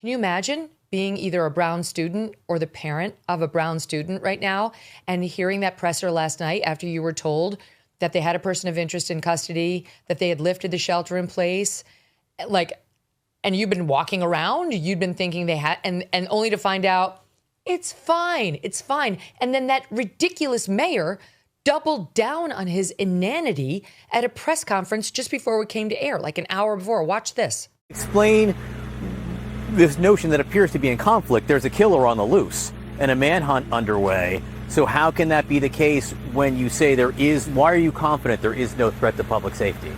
Can you imagine being either a Brown student or the parent of a Brown student right now and hearing that presser last night after you were told that they had a person of interest in custody, that they had lifted the shelter in place, and you've been walking around, you'd been thinking they had, and only to find out it's fine. And then that ridiculous mayor doubled down on his inanity at a press conference just before we came to air, like an hour before. Watch this. Explain this notion that appears to be in conflict. There's a killer on the loose and a manhunt underway. So how can that be the case when you say why are you confident there is no threat to public safety?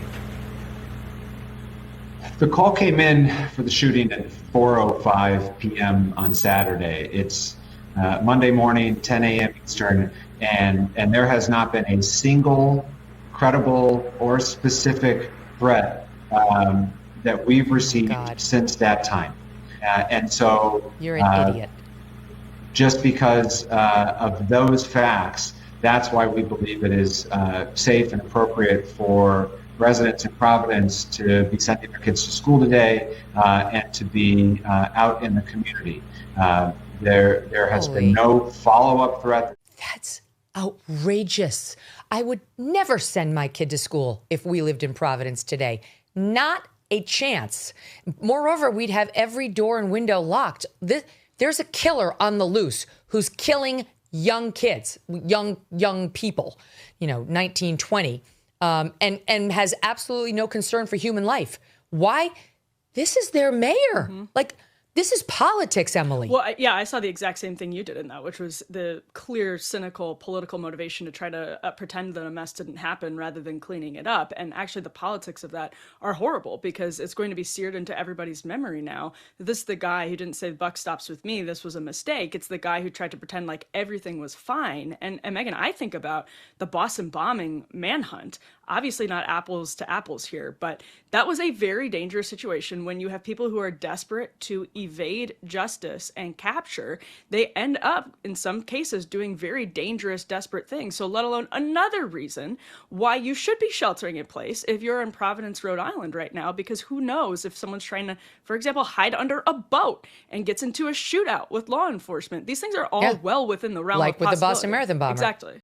The call came in for the shooting at 4:05 p.m. on Saturday. It's Monday morning, 10 a.m. Eastern, and there has not been a single credible or specific threat that we've received since that time. And so you're an idiot. Just because of those facts, that's why we believe it is safe and appropriate for residents in Providence to be sending their kids to school today and to be out in the community. There has been no follow-up threat. That's outrageous. I would never send my kid to school if we lived in Providence today. Not a chance. Moreover, we'd have every door and window locked. There's a killer on the loose who's killing young kids, young people, 19, 20, and has absolutely no concern for human life. Why? This is their mayor. Mm-hmm. This is politics, Emily. Well, I saw the exact same thing you did in that, which was the clear, cynical political motivation to try to pretend that a mess didn't happen rather than cleaning it up. And actually, the politics of that are horrible because it's going to be seared into everybody's memory now. This is the guy who didn't say the buck stops with me. This was a mistake. It's the guy who tried to pretend like everything was fine. And Megyn, I think about the Boston bombing manhunt. Obviously not apples to apples here, but that was a very dangerous situation when you have people who are desperate to evade justice and capture. They end up, in some cases, doing very dangerous, desperate things. So let alone another reason why you should be sheltering in place if you're in Providence, Rhode Island right now, because who knows if someone's trying to, for example, hide under a boat and gets into a shootout with law enforcement. These things are all well within the realm of possibility. Like with the Boston Marathon bomber. Exactly.